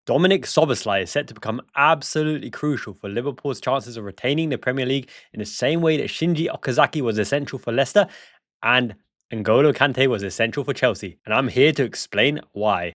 Dominik Szoboszlai is set to become absolutely crucial for Liverpool's chances of retaining the Premier League in the same way that Shinji Okazaki was essential for Leicester and N'Golo Kante was essential for Chelsea. And I'm here to explain why.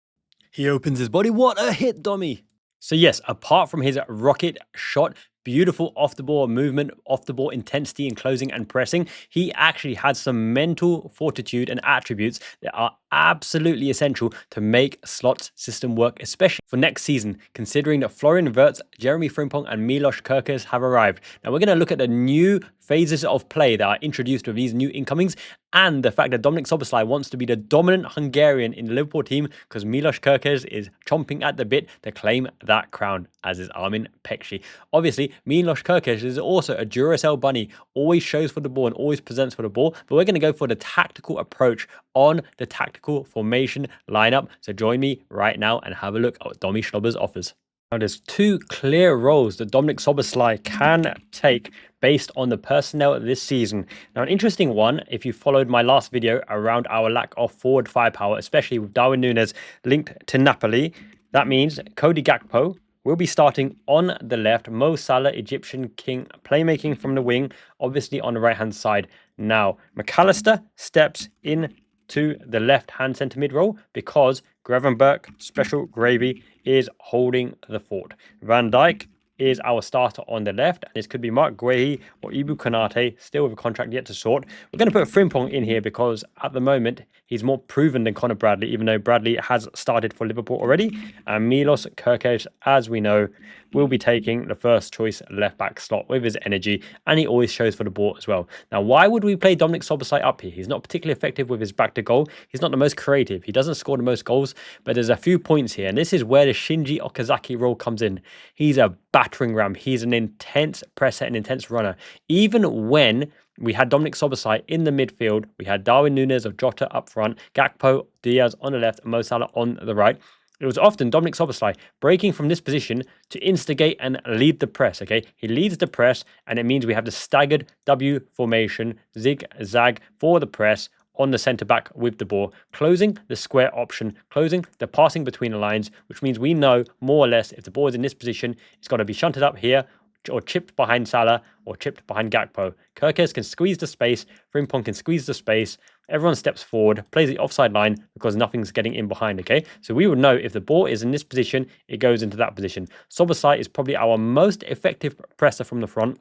He opens his body. What a hit, Dommy! So yes, apart from his rocket shot, beautiful off the ball movement, off the ball intensity in closing and pressing, he actually had some mental fortitude and attributes that are absolutely essential to make Slot's system work, especially for next season, considering that Florian Wirtz, Jeremy Frimpong and Milos Kerkez have arrived. Now we're going to look at the new phases of play that are introduced with these new incomings and the fact that Dominik Szoboszlai wants to be the dominant Hungarian in the Liverpool team because Milos Kerkez is chomping at the bit to claim that crown, as is Armin Pekshi. Obviously, Milos Kerkez is also a Duracell bunny, always shows for the ball and always presents for the ball, but we're going to go for the tactical approach on the tactical formation lineup. So join me right now and have a look at what Domi Schlobers offers. Now, there's two clear roles that Dominik Szoboszlai can take based on the personnel this season. Now, an interesting one, if you followed my last video around our lack of forward firepower, especially with Darwin Núñez linked to Napoli, that means Cody Gakpo will be starting on the left. Mo Salah, Egyptian king, playmaking from the wing, obviously on the right-hand side. Now, McAllister steps in to the left-hand centre mid role because Gravenberch, special gravy, is holding the fort. Van Dijk is our starter on the left, and this could be Mark Guehi or Ibu Konate, still with a contract yet to sort. We're going to put Frimpong in here because at the moment he's more proven than Conor Bradley, even though Bradley has started for Liverpool already. And Milos Kerkez, as we know, will be taking the first choice left back slot with his energy, and he always shows for the ball as well. Now, why would we play Dominik Szoboszlai up here? He's not particularly effective with his back to goal. He's not the most creative. He doesn't score the most goals, but there's a few points here, and this is where the Shinji Okazaki role comes in. He's a battering ram. He's an intense presser, an intense runner. Even when we had Dominik Szoboszlai in the midfield, we had Darwin Núñez or Jota up front, Gakpo, Diaz on the left, and Mo Salah on the right. It was often Dominik Szoboszlai breaking from this position to instigate and lead the press, okay? He leads the press, and it means we have the staggered W formation, zig-zag for the press on the centre-back with the ball, closing the square option, closing the passing between the lines, which means we know more or less if the ball is in this position, it's got to be shunted up here or chipped behind Salah or chipped behind Gakpo. Kerkez can squeeze the space, Frimpong can squeeze the space, everyone steps forward, plays the offside line because nothing's getting in behind, okay? So we would know if the ball is in this position, it goes into that position. Szoboszlai is probably our most effective presser from the front.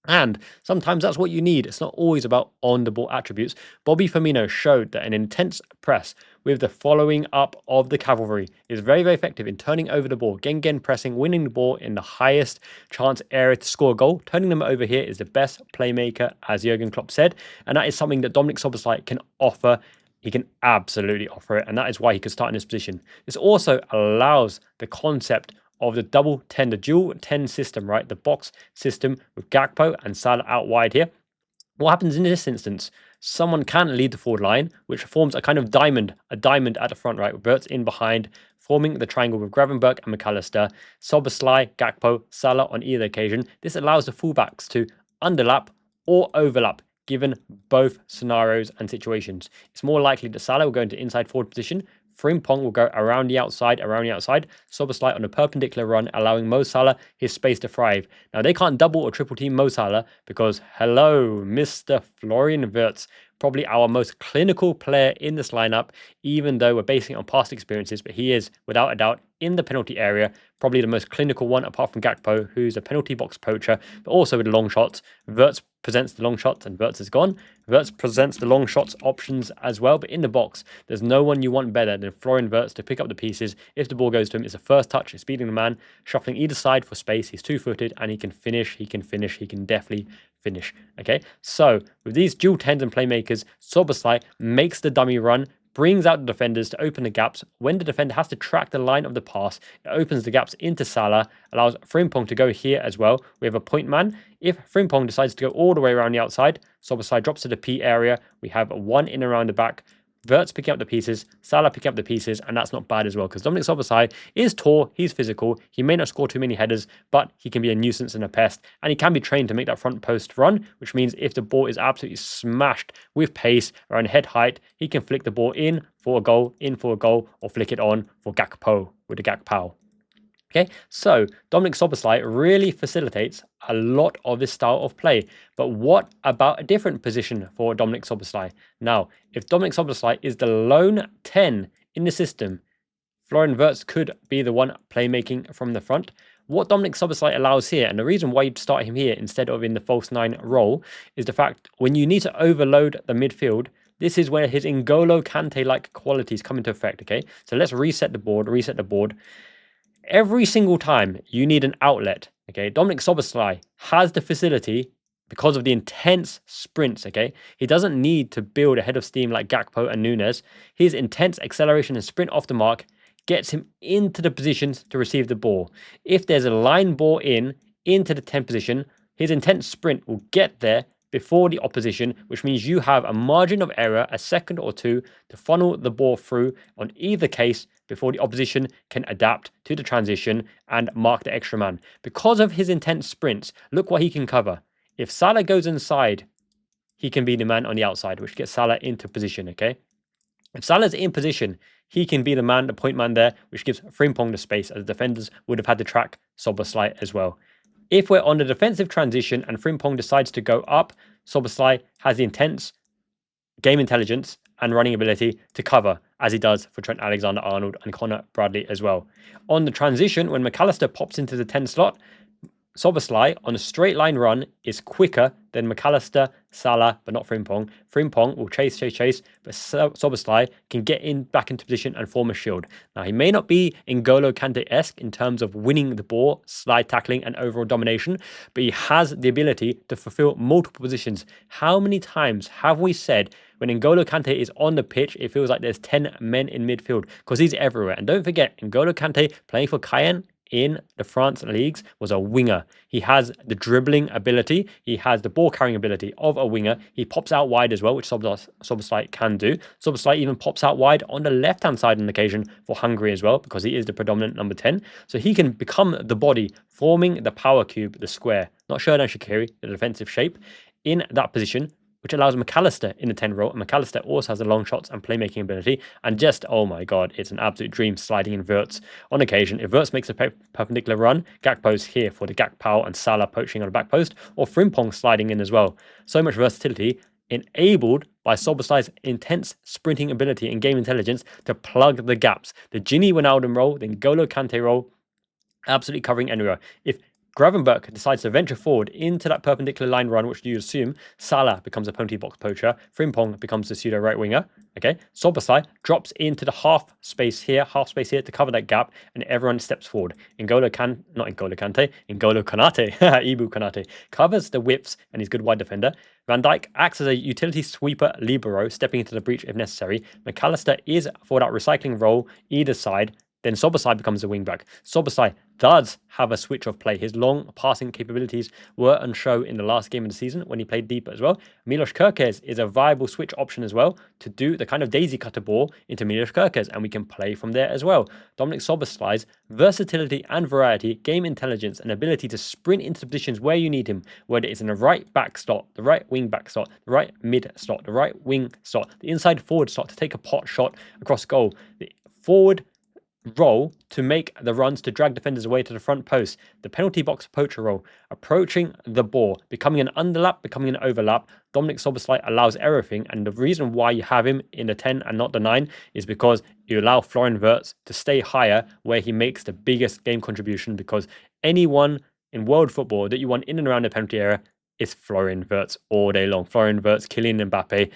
And sometimes that's what you need. It's not always about on-the-ball attributes. Bobby Firmino showed that an intense press with the following up of the cavalry is very, very effective in turning over the ball, again pressing, winning the ball in the highest chance area to score a goal. Turning them over here is the best playmaker, as Jurgen Klopp said. And that is something that Dominik Szoboszlai can offer. He can absolutely offer it. And that is why he could start in this position. This also allows the concept of the double 10, the dual 10 system, right? The box system with Gakpo and Salah out wide here. What happens in this instance? Someone can lead the forward line, which forms a kind of diamond, at the front, right? With Wirtz in behind, forming the triangle with Gravenberch and McAllister, Szoboszlai, Gakpo, Salah on either occasion. This allows the fullbacks to underlap or overlap, given both scenarios and situations. It's more likely that Salah will go into inside forward position, Frimpong will go around the outside, Szoboszlai on a perpendicular run, allowing Mo Salah his space to thrive. Now, they can't double or triple team Mo Salah because, hello, Mr. Florian Wirtz, probably our most clinical player in this lineup, even though we're basing it on past experiences, but he is, without a doubt, in the penalty area, probably the most clinical one, apart from Gakpo, who's a penalty box poacher, but also with the long shots. Wirtz presents the long shots, and Wirtz is gone. Wirtz presents the long shots options as well, but in the box, there's no one you want better than Florian Wirtz to pick up the pieces. If the ball goes to him, it's a first touch, it's speeding the man, shuffling either side for space. He's two-footed, and he can finish, he can definitely finish, okay? So, with these dual 10s and playmakers, Szoboszlai makes the dummy run, brings out the defenders to open the gaps. When the defender has to track the line of the pass, it opens the gaps into Salah, allows Frimpong to go here as well. We have a point man. If Frimpong decides to go all the way around the outside, Szoboszlai drops to the P area. We have one in around the back. Wirtz picking up the pieces, Salah picking up the pieces, and that's not bad as well because Dominik Szoboszlai is tall, he's physical, he may not score too many headers, but he can be a nuisance and a pest, and he can be trained to make that front post run, which means if the ball is absolutely smashed with pace around head height, he can flick the ball in for a goal, or flick it on for Gakpo with the Gakpow. Okay, so Dominik Szoboszlai really facilitates a lot of this style of play. But what about a different position for Dominik Szoboszlai? Now, if Dominik Szoboszlai is the lone 10 in the system, Florian Wirtz could be the one playmaking from the front. What Dominik Szoboszlai allows here, and the reason why you'd start him here instead of in the false 9 role, is the fact when you need to overload the midfield, this is where his N'Golo Kante-like qualities come into effect, okay? So let's reset the board. Every single time you need an outlet, okay, Dominik Szoboszlai has the facility because of the intense sprints, okay? He doesn't need to build a head of steam like Gakpo and Nunes. His intense acceleration and sprint off the mark gets him into the positions to receive the ball. If there's a line ball into the 10 position, his intense sprint will get there before the opposition, which means you have a margin of error, a second or two, to funnel the ball through on either case before the opposition can adapt to the transition and mark the extra man. Because of his intense sprints, look what he can cover. If Salah goes inside, he can be the man on the outside, which gets Salah into position, okay? If Salah's in position, he can be the man, the point man there, which gives Frimpong the space, as defenders would have had to track Szoboszlai as well. If we're on the defensive transition and Frimpong decides to go up, Szoboszlai has the intense game intelligence and running ability to cover, as he does for Trent Alexander-Arnold and Connor Bradley as well. On the transition, when McAllister pops into the 10 slot, Szoboszlai on a straight line run is quicker than McAllister, Salah, but not Frimpong. Frimpong will chase, but Szoboszlai can get back into position and form a shield. Now, he may not be N'Golo Kante-esque in terms of winning the ball, slide tackling, and overall domination, but he has the ability to fulfill multiple positions. How many times have we said when N'Golo Kante is on the pitch, it feels like there's 10 men in midfield because he's everywhere? And don't forget, N'Golo Kante playing for Cayenne in the France leagues was a winger. He has the dribbling ability. He has the ball carrying ability of a winger. He pops out wide as well, which Szoboszlai can do. Szoboszlai even pops out wide on the left-hand side on occasion for Hungary as well, because he is the predominant number 10. So he can become the body, forming the power cube, the square, not Xherdan Shaqiri, the defensive shape, in that position, which allows McAllister in the 10 role. And McAllister also has the long shots and playmaking ability. And just, oh my God, it's an absolute dream sliding in Wirtz on occasion. If Wirtz makes a perpendicular run, Gakpo's here for the Gakpo and Salah poaching on the back post, or Frimpong sliding in as well. So much versatility enabled by Szoboszlai's intense sprinting ability and game intelligence to plug the gaps. The Gini Wijnaldum role, the N'Golo Kante role, absolutely covering anywhere. If Gravenberch decides to venture forward into that perpendicular line run, which you assume Salah becomes a penalty box poacher, Frimpong becomes the pseudo right winger. Okay, Szoboszlai drops into the half space here to cover that gap, and everyone steps forward. N'Golo Konate, Ibu Konate covers the widths and he's good wide defender. Van Dijk acts as a utility sweeper libero, stepping into the breach if necessary. McAllister is for that recycling role either side. Then Szoboszlai becomes a wingback. Szoboszlai does have a switch of play. His long passing capabilities were on show in the last game of the season when he played deeper as well. Milos Kerkez is a viable switch option as well to do the kind of daisy cutter ball into Milos Kerkez, and we can play from there as well. Dominik Szoboszlai's versatility and variety, game intelligence, and ability to sprint into the positions where you need him, whether it's in the right back slot, the right wing back slot, the right mid slot, the right wing slot, the inside forward slot to take a pot shot across goal, the forward role to make the runs to drag defenders away to the front post, the penalty box poacher role, approaching the ball, becoming an underlap, becoming an overlap. Dominik Szoboszlai allows everything, and the reason why you have him in the 10 and not the 9 is because you allow Florian Wirtz to stay higher where he makes the biggest game contribution, because anyone in world football that you want in and around the penalty area is Florian Wirtz all day long. Florian Wirtz, Kylian Mbappe,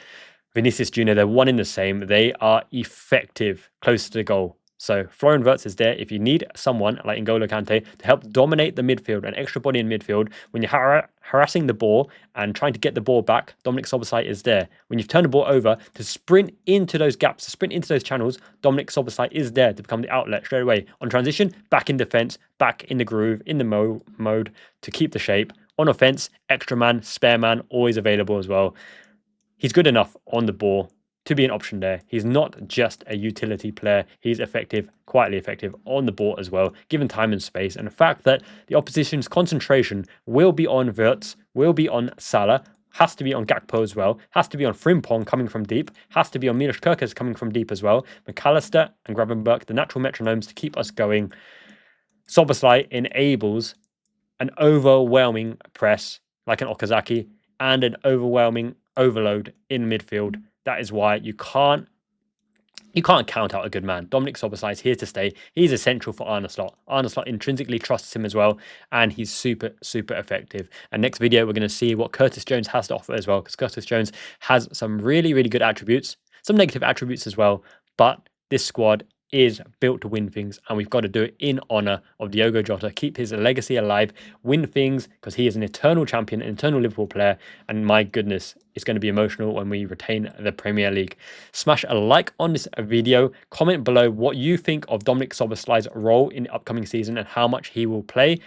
Vinicius Jr., they're one in the same. They are effective close to the goal. So Florian Wirtz is there if you need someone like N'Golo Kante to help dominate the midfield, an extra body in midfield. When you're harassing the ball and trying to get the ball back, Dominik Szoboszlai is there. When you've turned the ball over, to sprint into those gaps, to sprint into those channels, Dominik Szoboszlai is there to become the outlet straight away. On transition, back in defense, back in the groove, in the mode to keep the shape. On offense, extra man, spare man, always available as well. He's good enough on the ball to be an option there. He's not just a utility player. He's effective, quietly effective on the ball as well, given time and space. And the fact that the opposition's concentration will be on Wirtz, will be on Salah, has to be on Gakpo as well, has to be on Frimpong coming from deep, has to be on Milos Kerkez coming from deep as well. McAllister and Gravenberch, the natural metronomes to keep us going. Szoboszlai enables an overwhelming press like an Okazaki and an overwhelming overload in midfield. That is why you can't count out a good man. Dominik Szoboszlai is here to stay. He's essential for Arne Slot. Arne Slot intrinsically trusts him as well, and he's super, super effective. And next video, we're going to see what Curtis Jones has to offer as well, because Curtis Jones has some really, really good attributes, some negative attributes as well, but this squad is built to win things, and we've got to do it in honor of Diogo Jota, keep his legacy alive, win things, because he is an eternal champion, an eternal Liverpool player, and my goodness, it's going to be emotional when we retain the Premier League. Smash a like on this video, comment below what you think of Dominik Szoboszlai's role in the upcoming season and how much he will play.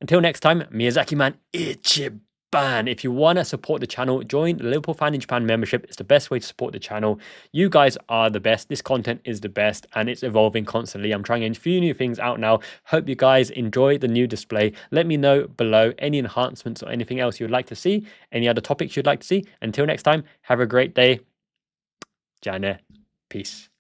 Until next time, Miyazaki man, Ichiban. If you want to support the channel, join the Liverpool Fan in Japan membership. It's the best way to support the channel. You guys are the best. This content is the best, and it's evolving constantly. I'm trying a few new things out now. Hope you guys enjoy the new display. Let me know below any enhancements or anything else you'd like to see, any other topics you'd like to see. Until next time, have a great day. Jane. Peace.